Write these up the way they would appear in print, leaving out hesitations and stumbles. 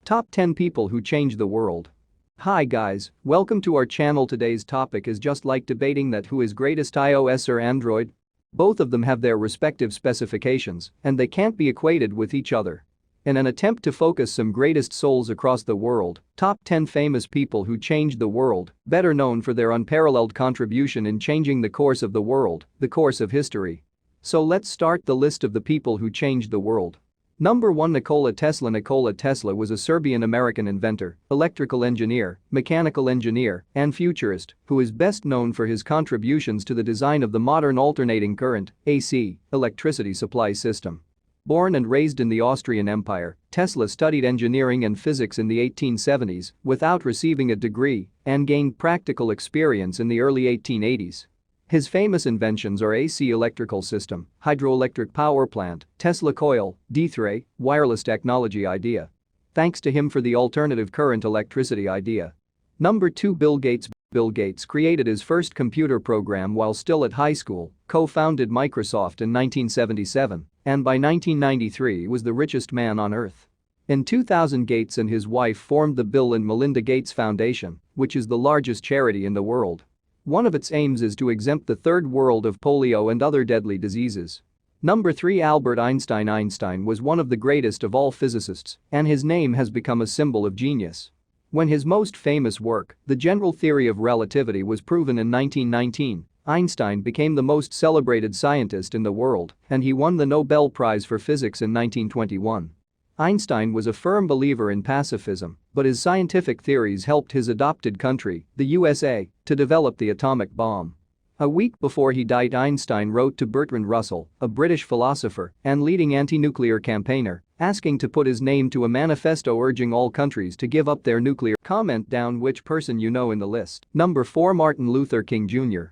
Top 10 People Who Changed the World. Hi guys, welcome to our channel. Today's topic is just like debating that who is greatest, iOS or Android. Both of them have their respective specifications and they can't be equated with each other. In an attempt to focus some greatest souls across the world, top 10 famous people who changed the world, better known for their unparalleled contribution in changing the course of the world, the course of history. So let's start the list of the people who changed the world. Number 1. Nikola Tesla. Nikola Tesla was a Serbian-American inventor, electrical engineer, mechanical engineer, and futurist who is best known for his contributions to the design of the modern alternating current (AC) electricity supply system. Born and raised in the Austrian Empire, Tesla studied engineering and physics in the 1870s without receiving a degree and gained practical experience in the early 1880s. His famous inventions are AC electrical system, hydroelectric power plant, Tesla coil, D3, wireless technology idea. Thanks to him for the alternative current electricity idea. Number 2. Bill Gates. Bill Gates created his first computer program while still at high school, co-founded Microsoft in 1977, and by 1993 was the richest man on earth. In 2000, Gates and his wife formed the Bill and Melinda Gates Foundation, which is the largest charity in the world. One of its aims is to exempt the third world of polio and other deadly diseases. Number 3. Albert Einstein. Einstein was one of the greatest of all physicists, and his name has become a symbol of genius. When his most famous work, the general theory of relativity, was proven in 1919, Einstein became the most celebrated scientist in the world, and he won the Nobel Prize for Physics in 1921. Einstein was a firm believer in pacifism, but his scientific theories helped his adopted country, the USA, to develop the atomic bomb. A week before he died, Einstein wrote to Bertrand Russell, a British philosopher and leading anti-nuclear campaigner, asking to put his name to a manifesto urging all countries to give up their nuclear. Comment down which person you know in the list. Number 4. Martin Luther King Jr.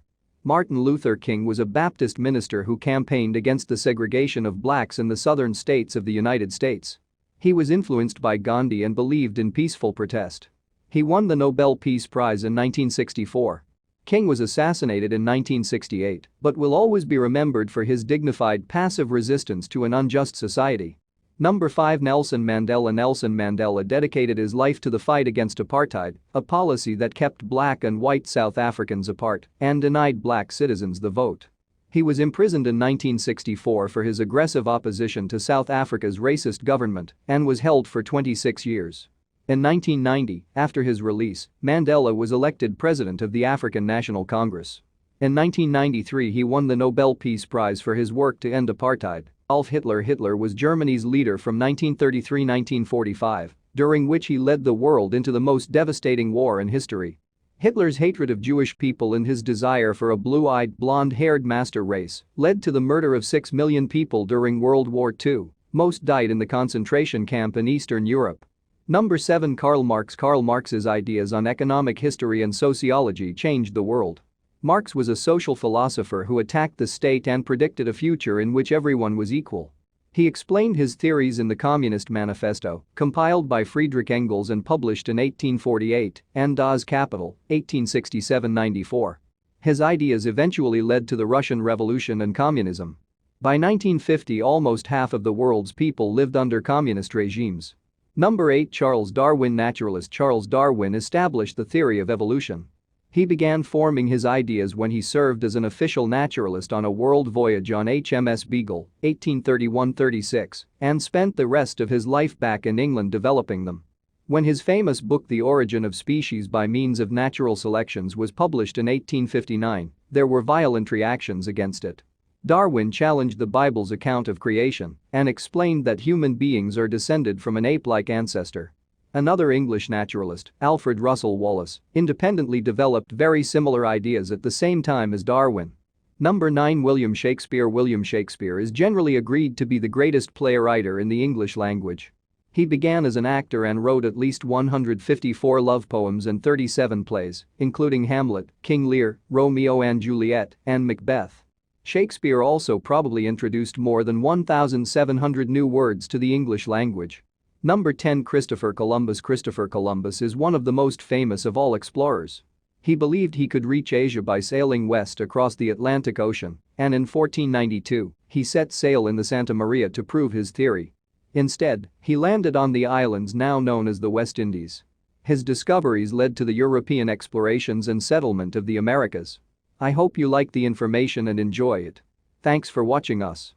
Martin Luther King was a Baptist minister who campaigned against the segregation of blacks in the southern states of the United States. He was influenced by Gandhi and believed in peaceful protest. He won the Nobel Peace Prize in 1964. King was assassinated in 1968 but will always be remembered for his dignified passive resistance to an unjust society. Number 5. Nelson Mandela. Nelson Mandela dedicated his life to the fight against apartheid, a policy that kept black and white South Africans apart and denied black citizens the vote. He was imprisoned in 1964 for his aggressive opposition to South Africa's racist government and was held for 26 years. In 1990, after his release, Mandela was elected president of the African National Congress. In 1993, he won the Nobel Peace Prize for his work to end apartheid. Adolf Hitler. Hitler was Germany's leader from 1933-1945, during which he led the world into the most devastating war in history. Hitler's hatred of Jewish people and his desire for a blue-eyed, blonde-haired master race led to the murder of 6 million people during World War II. Most died in the concentration camp in Eastern Europe. Number 7. Karl Marx. Karl Marx's ideas on economic history and sociology changed the world. Marx was a social philosopher who attacked the state and predicted a future in which everyone was equal. He explained his theories in the Communist Manifesto, compiled by Friedrich Engels and published in 1848, and Das Kapital, 1867-94. His ideas eventually led to the Russian Revolution and communism. By 1950, almost half of the world's people lived under communist regimes. Number 8. Charles Darwin. Naturalist Charles Darwin established the theory of evolution. He began forming his ideas when he served as an official naturalist on a world voyage on HMS Beagle, 1831-36, and spent the rest of his life back in England developing them. When his famous book The Origin of Species by Means of Natural Selections was published in 1859, there were violent reactions against it. Darwin challenged the Bible's account of creation and explained that human beings are descended from an ape-like ancestor. Another English naturalist, Alfred Russel Wallace, independently developed very similar ideas at the same time as Darwin. Number 9. William Shakespeare. William Shakespeare is generally agreed to be the greatest playwright in the English language. He began as an actor and wrote at least 154 love poems and 37 plays, including Hamlet, King Lear, Romeo and Juliet, and Macbeth. Shakespeare also probably introduced more than 1,700 new words to the English language. Number 10. Christopher Columbus. Christopher Columbus is one of the most famous of all explorers. He believed he could reach Asia by sailing west across the Atlantic Ocean, and in 1492, he set sail in the Santa Maria to prove his theory. Instead, he landed on the islands now known as the West Indies. His discoveries led to the European explorations and settlement of the Americas. I hope you like the information and enjoy it. Thanks for watching us.